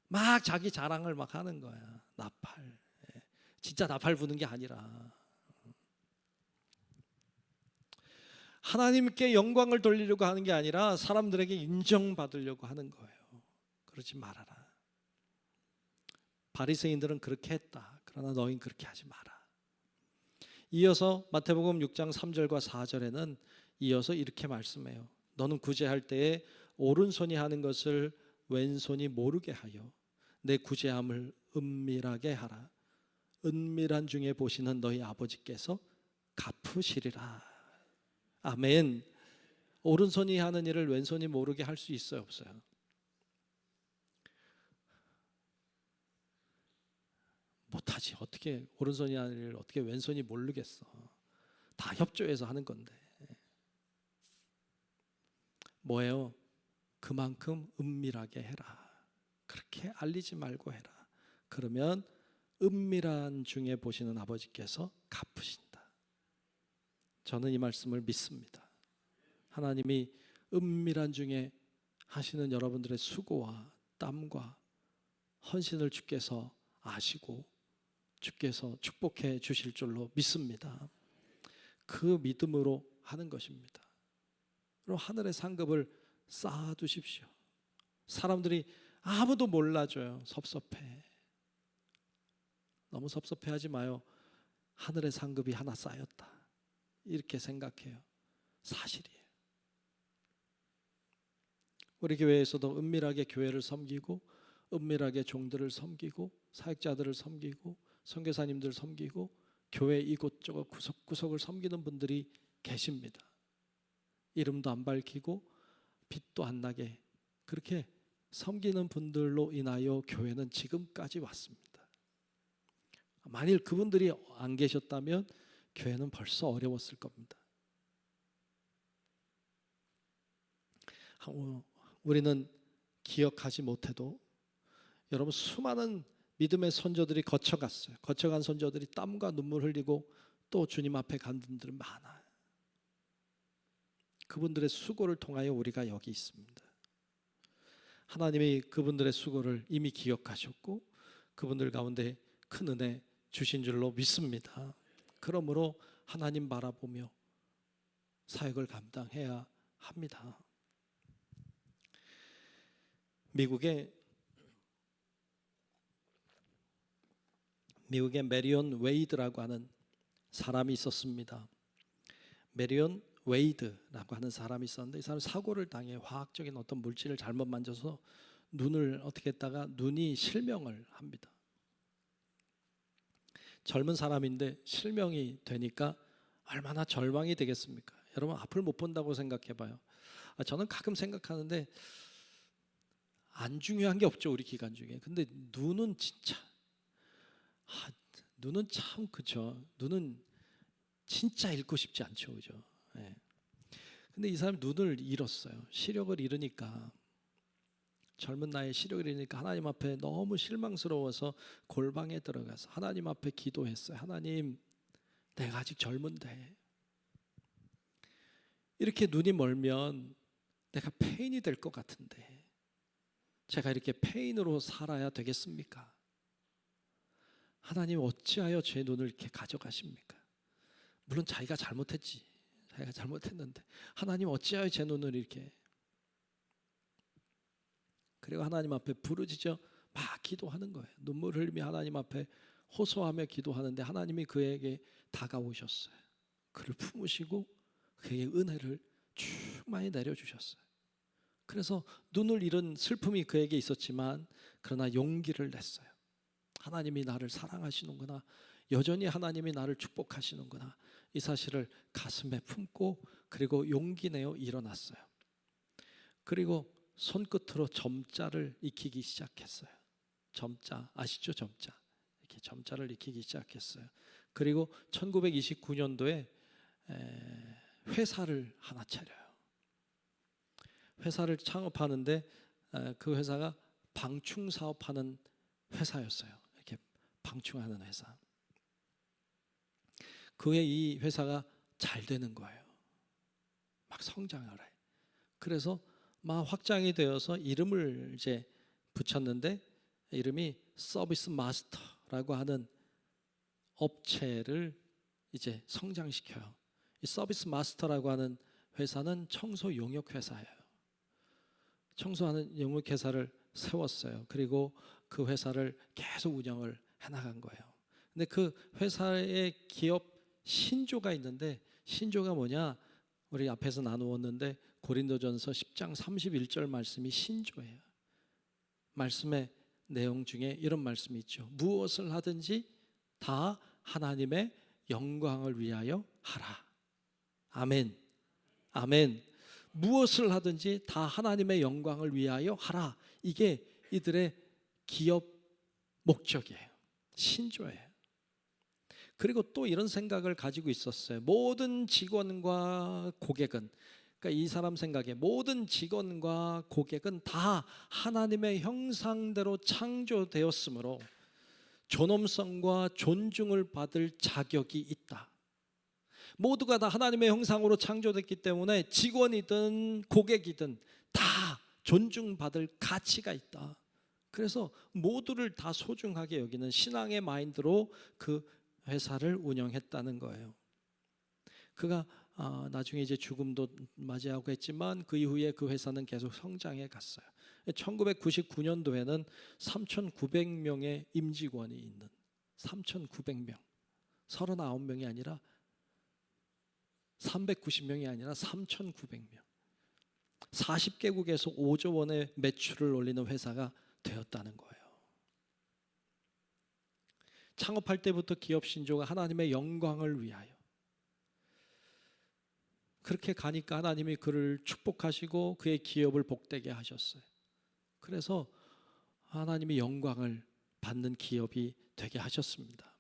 C: 막 자기 자랑을 막 하는 거야. 나팔. 진짜 나팔 부는 게 아니라 하나님께 영광을 돌리려고 하는 게 아니라 사람들에게 인정받으려고 하는 거예요. 그러지 말아라. 바리새인들은 그렇게 했다. 그러나 너희는 그렇게 하지 마라. 이어서 마태복음 6장 3절과 4절에는 이어서 이렇게 말씀해요. 너는 구제할 때에 오른손이 하는 것을 왼손이 모르게 하여 내 구제함을 은밀하게 하라. 은밀한 중에 보시는 너희 아버지께서 갚으시리라. 아멘. 오른손이 하는 일을 왼손이 모르게 할 수 있어요, 없어요? 못하지. 어떻게 오른손이 하는 일을 어떻게 왼손이 모르겠어. 다 협조해서 하는 건데. 뭐예요? 그만큼 은밀하게 해라. 그렇게 알리지 말고 해라. 그러면 은밀한 중에 보시는 아버지께서 갚으신다. 저는 이 말씀을 믿습니다. 하나님이 은밀한 중에 하시는 여러분들의 수고와 땀과 헌신을 주께서 아시고 주께서 축복해 주실 줄로 믿습니다. 그 믿음으로 하는 것입니다. 그럼 하늘의 상급을 쌓아두십시오. 사람들이 아무도 몰라줘요. 섭섭해. 너무 섭섭해하지 마요. 하늘의 상급이 하나 쌓였다. 이렇게 생각해요. 사실이에요. 우리 교회에서도 은밀하게 교회를 섬기고 은밀하게 종들을 섬기고 사역자들을 섬기고 선교사님들 섬기고 교회 이곳저곳 구석구석을 섬기는 분들이 계십니다. 이름도 안 밝히고 빛도 안 나게 그렇게 섬기는 분들로 인하여 교회는 지금까지 왔습니다. 만일 그분들이 안 계셨다면 교회는 벌써 어려웠을 겁니다. 우리는 기억하지 못해도 여러분 수많은 믿음의 선조들이 거쳐갔어요. 거쳐간 선조들이 땀과 눈물 흘리고 또 주님 앞에 간 분들은 많아요. 그분들의 수고를 통하여 우리가 여기 있습니다. 하나님이 그분들의 수고를 이미 기억하셨고 그분들 가운데 큰 은혜 주신 줄로 믿습니다. 그러므로 하나님 바라보며 사역을 감당해야 합니다. 미국에 메리온 웨이드라고 하는 사람이 있었습니다. 메리온 웨이드라고 하는 사람이 있었는데 이 사람 사고를 당해 화학적인 어떤 물질을 잘못 만져서 눈을 어떻게 했다가 눈이 실명을 합니다. 젊은 사람인데 실명이 되니까 얼마나 절망이 되겠습니까? 여러분 앞을 못 본다고 생각해 봐요. 저는 가끔 생각하는데 안 중요한 게 없죠, 우리 기간 중에. 근데 눈은 진짜 눈은 참 그죠. 눈은 진짜 잃고 싶지 않죠, 그죠? 예. 근데 이 사람이 눈을 잃었어요. 시력을 잃으니까, 젊은 나이에 시력을 잃으니까 하나님 앞에 너무 실망스러워서 골방에 들어가서 하나님 앞에 기도했어요. 하나님, 내가 아직 젊은데 이렇게 눈이 멀면 내가 폐인이 될 것 같은데 제가 이렇게 폐인으로 살아야 되겠습니까? 하나님 어찌하여 제 눈을 이렇게 가져가십니까? 물론 자기가 잘못했지. 자기가 잘못했는데 하나님 어찌하여 제 눈을 이렇게. 그리고 하나님 앞에 부르짖어 막 기도하는 거예요. 눈물 흘리며 하나님 앞에 호소하며 기도하는데 하나님이 그에게 다가오셨어요. 그를 품으시고 그에게 은혜를 충만히 내려주셨어요. 그래서 눈을 잃은 슬픔이 그에게 있었지만 그러나 용기를 냈어요. 하나님이 나를 사랑하시는구나, 여전히 하나님이 나를 축복하시는구나, 이 사실을 가슴에 품고 그리고 용기 내어 일어났어요. 그리고 손끝으로 점자를 익히기 시작했어요. 점자 아시죠? 점자. 이렇게 점자를 익히기 시작했어요. 그리고 1929년도에 회사를 하나 차려요. 회사를 창업하는데 그 회사가 방충 사업하는 회사였어요. 이렇게 방충하는 회사. 그 후에 이 회사가 잘 되는 거예요. 막 성장을 해. 그래서 막 확장이 되어서 이름을 이제 붙였는데 이름이 서비스 마스터라고 하는 업체를 이제 성장시켜요. 이 서비스 마스터라고 하는 회사는 청소 용역 회사예요. 청소하는 용역 회사를 세웠어요. 그리고 그 회사를 계속 운영을 해나간 거예요. 근데 그 회사의 기업 신조가 있는데, 신조가 뭐냐? 우리 앞에서 나누었는데 고린도전서 10장 31절 말씀이 신조예요. 말씀의 내용 중에 이런 말씀이 있죠. 무엇을 하든지 다 하나님의 영광을 위하여 하라. 아멘. 아멘. 무엇을 하든지 다 하나님의 영광을 위하여 하라. 이게 이들의 기업 목적이에요. 신조예요. 그리고 또 이런 생각을 가지고 있었어요. 모든 직원과 고객은, 그러니까 이 사람 생각에 모든 직원과 고객은 다 하나님의 형상대로 창조되었으므로 존엄성과 존중을 받을 자격이 있다. 모두가 다 하나님의 형상으로 창조됐기 때문에 직원이든 고객이든 다 존중받을 가치가 있다. 그래서 모두를 다 소중하게 여기는 신앙의 마인드로 그 회사를 운영했다는 거예요. 그가 나중에 이제 죽음도 맞이하고 했지만 그 이후에 그 회사는 계속 성장해 갔어요. 1999년도에는 3,900명의 임직원이 있는, 3,900명, 39명이 아니라 390명이 아니라 3,900명, 40개국에서 5조 원의 매출을 올리는 회사가 되었다는 거예요. 창업할 때부터 기업 신조가 하나님의 영광을 위하여, 그렇게 가니까 하나님이 그를 축복하시고 그의 기업을 복되게 하셨어요. 그래서 하나님이 영광을 받는 기업이 되게 하셨습니다.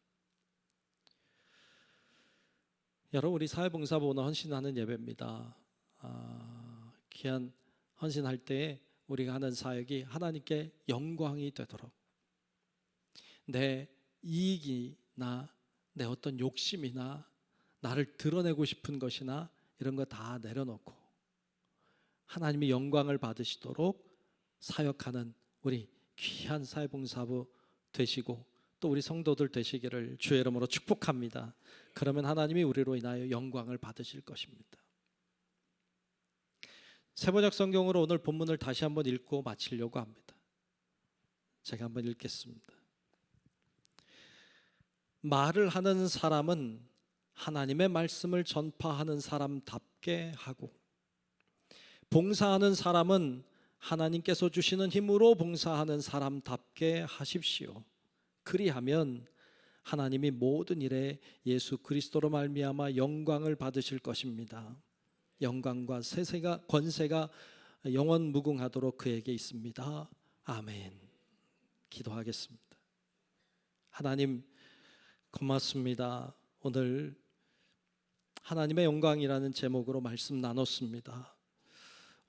C: 여러분, 우리 사회봉사보는 헌신하는 예배입니다. 귀한 헌신할 때에 우리가 하는 사역이 하나님께 영광이 되도록 내 이익이나 내 어떤 욕심이나 나를 드러내고 싶은 것이나 이런 거 다 내려놓고 하나님이 영광을 받으시도록 사역하는 우리 귀한 사회봉사부 되시고, 또 우리 성도들 되시기를 주의 이름으로 축복합니다. 그러면 하나님이 우리로 인하여 영광을 받으실 것입니다. 세번역 성경으로 오늘 본문을 다시 한번 읽고 마치려고 합니다. 제가 한번 읽겠습니다. 말을 하는 사람은 하나님의 말씀을 전파하는 사람답게 하고, 봉사하는 사람은 하나님께서 주시는 힘으로 봉사하는 사람답게 하십시오. 그리하면 하나님이 모든 일에 예수 그리스도로 말미암아 영광을 받으실 것입니다. 영광과 세세가 권세가 영원 무궁하도록 그에게 있습니다. 아멘. 기도하겠습니다. 하나님 고맙습니다. 오늘 하나님의 영광이라는 제목으로 말씀 나눴습니다.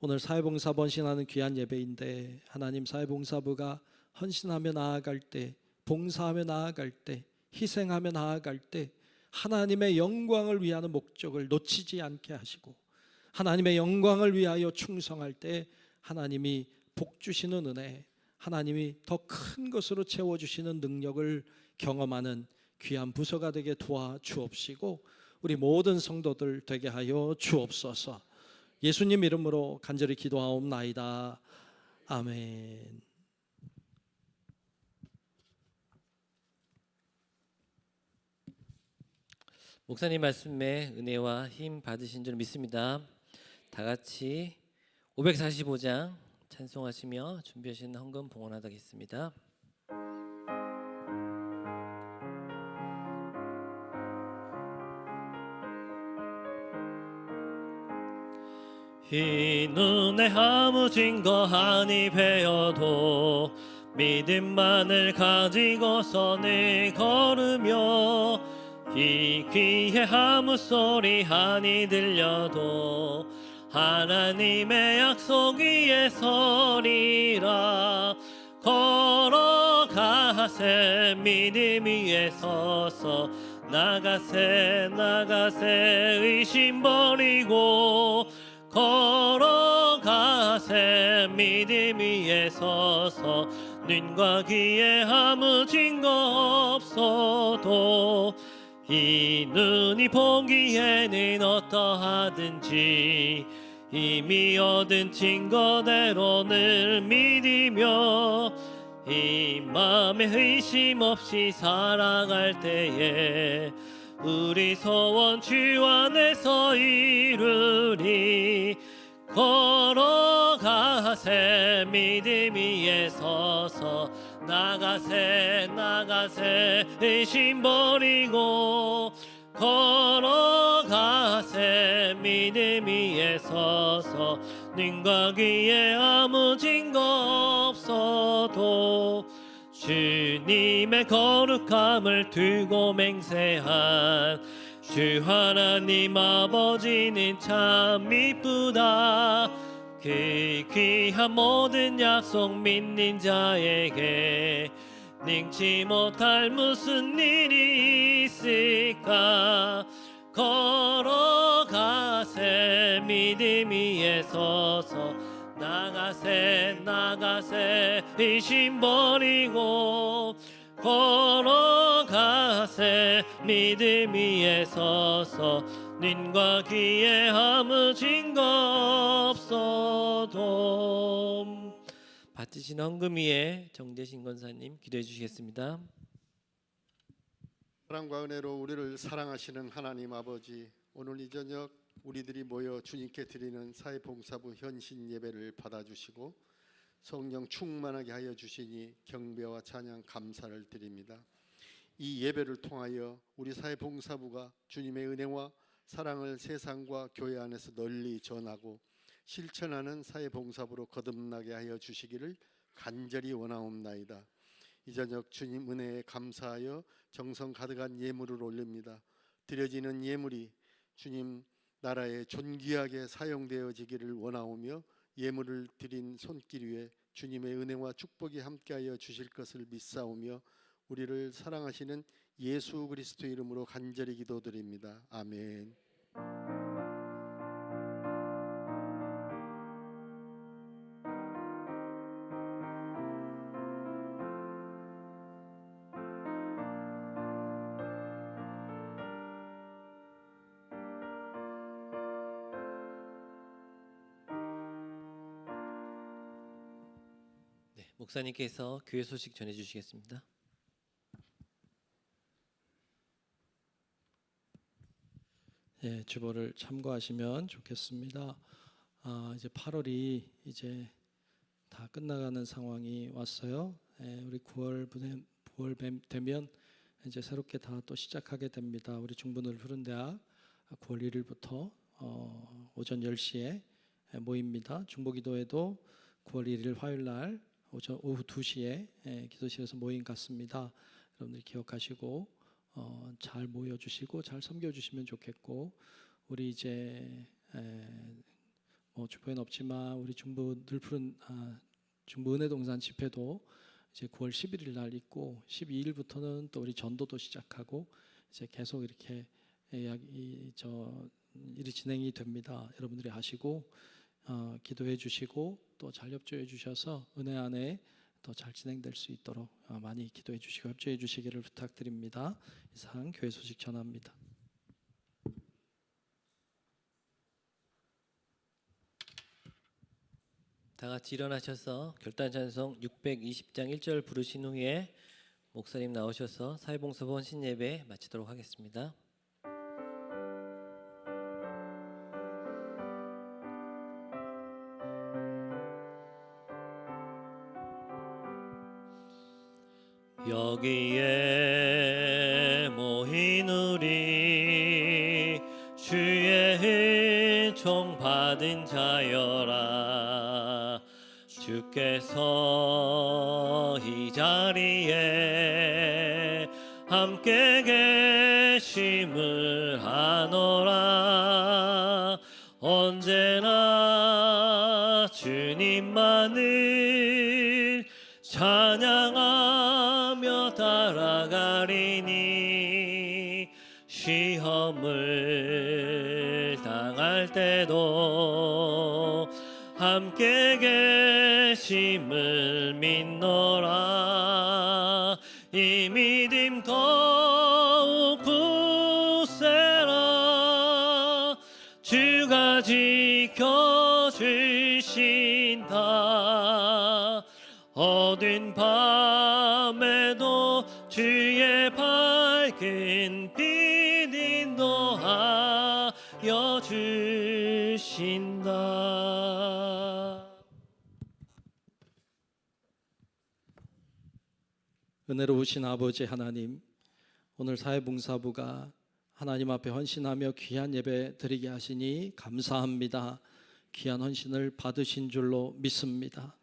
C: 오늘 사회봉사 헌신하는 귀한 예배인데, 하나님 사회봉사부가 헌신하며 나아갈 때, 봉사하며 나아갈 때, 희생하며 나아갈 때 하나님의 영광을 위하는 목적을 놓치지 않게 하시고, 하나님의 영광을 위하여 충성할 때 하나님이 복 주시는 은혜, 하나님이 더 큰 것으로 채워주시는 능력을 경험하는 귀한 부서가 되게 도와주옵시고, 우리 모든 성도들 되게 하여 주옵소서. 예수님 이름으로 간절히 기도하옵나이다. 아멘.
A: 목사님 말씀에 은혜와 힘 받으신 줄 믿습니다. 다 같이 545장 찬송하시며 준비하신 헌금 봉헌하겠습니다. 이 눈에 아무 증거 하니 배어도 믿음만을 가지고서 늘 걸으며, 이 귀에 아무 소리 하니 들려도 하나님의 약속 위에 서리라. 걸어가세 믿음 위에 서서, 나가세 의심 버리고, 걸어가세 믿음 위에 서서, 눈과 귀에 아무 증거 없어도 이 눈이 보기에는 어떠하든지 이미 얻은 증거대로 늘 믿으며, 이 맘에 의심 없이 살아갈 때에 우리 소원 주 안에서 이루리. 걸어가세 믿음 위에 서서, 나가세 의심 버리고, 걸어가세 믿음 위에 서서, 눈과 귀에 아무 증거 없어도 주님의 거룩함을 두고 맹세한 주 하나님 아버지는 참 이쁘다. 그 귀한 모든 약속 믿는 자에게 능치 못할 무슨 일이 있을까. 걸어가세 믿음 위에 서서, 나가세 의심 버리고, 걸어가세 믿음 위에 서서, 눈과 귀에 아무 증거 없어도. 받으신 헌금 위에 정재신 권사님 기도해 주시겠습니다.
D: 사랑과 은혜로 우리를 사랑하시는 하나님 아버지, 오늘 이 저녁 우리들이 모여 주님께 드리는 사회봉사부 현신 예배를 받아주시고 성령 충만하게 하여 주시니 경배와 찬양 감사를 드립니다. 이 예배를 통하여 우리 사회봉사부가 주님의 은혜와 사랑을 세상과 교회 안에서 널리 전하고 실천하는 사회봉사부로 거듭나게 하여 주시기를 간절히 원하옵나이다. 이 저녁 주님 은혜에 감사하여 정성 가득한 예물을 올립니다. 드려지는 예물이 주님 나라에 존귀하게 사용되어지기를 원하오며, 예물을 드린 손길 위에 주님의 은혜와 축복이 함께하여 주실 것을 믿사오며, 우리를 사랑하시는 예수 그리스도 이름으로 간절히 기도드립니다. 아멘.
A: 목사님께서 교회 소식 전해 주시겠습니다.
C: 예, 주보를 참고하시면 좋겠습니다. 이제 8월이 이제 다 끝나가는 상황이 왔어요. 예, 우리 9월 되면 이제 새롭게 다 또 시작하게 됩니다. 우리 중부늘 푸른대학 9월 1일부터 오전 10시에 모입니다. 중보기도회도 9월 1일 화요일 날 오후 2시에 기도실에서 모임 갖습니다. 여러분들 기억하시고 잘 모여주시고 잘 섬겨주시면 좋겠고, 우리 이제 뭐 주보에는 없지만 우리 중부 은혜동산 집회도 이제 9월 11일 날 있고 12일부터는 또 우리 전도도 시작하고 이제 계속 이렇게 일이 진행이 됩니다. 여러분들이 아시고 기도해 주시고 또 잘 협조해 주셔서 은혜 안에 더 잘 진행될 수 있도록 많이 기도해 주시고 협조해 주시기를 부탁드립니다. 이상 교회 소식 전합니다.
A: 다 같이 일어나셔서 결단 찬송 620장 1절 부르신 후에 목사님 나오셔서 사회봉사부 헌신 예배 마치도록 하겠습니다. 여기에 모인 우리 주의 은총 받은 자여라. 주께서 이 자리에 함께 계심을 아노라. 언제나 주님만을 찬양하며 따라가리니 시험을 당할 때도 함께 계심을 믿노라. 이 믿음 더욱 굳세라. 주가 지켜주신다. 어두운 밤에도 주의 밝은 빛 인도하여 주신다.
C: 은혜로우신 아버지 하나님, 오늘 사회봉사부가 하나님 앞에 헌신하며 귀한 예배 드리게 하시니 감사합니다. 귀한 헌신을 받으신 줄로 믿습니다.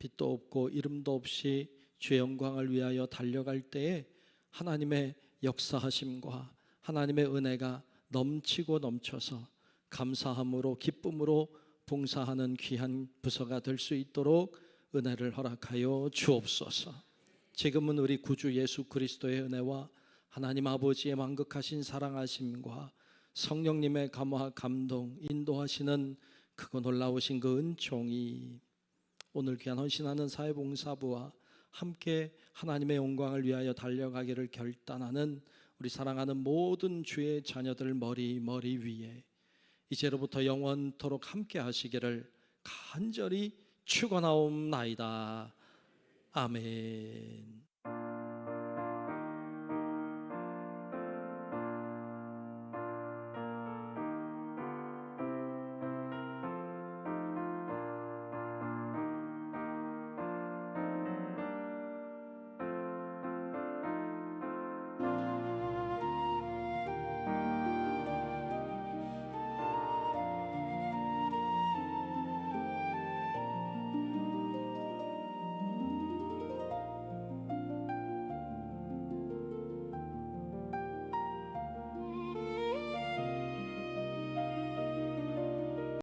C: 빛도 없고 이름도 없이 주의 영광을 위하여 달려갈 때에 하나님의 역사하심과 하나님의 은혜가 넘치고 넘쳐서 감사함으로 기쁨으로 봉사하는 귀한 부서가 될 수 있도록 은혜를 허락하여 주옵소서. 지금은 우리 구주 예수 그리스도의 은혜와 하나님 아버지의 만극하신 사랑하심과 성령님의 감화 감동 인도하시는 크고 놀라우신 그 은총이 오늘 귀한 헌신하는 사회봉사부와 함께 하나님의 영광을 위하여 달려가기를 결단하는 우리 사랑하는 모든 주의 자녀들 머리 위에 이제로부터 영원토록 함께 하시기를 간절히 축원하옵나이다. 아멘.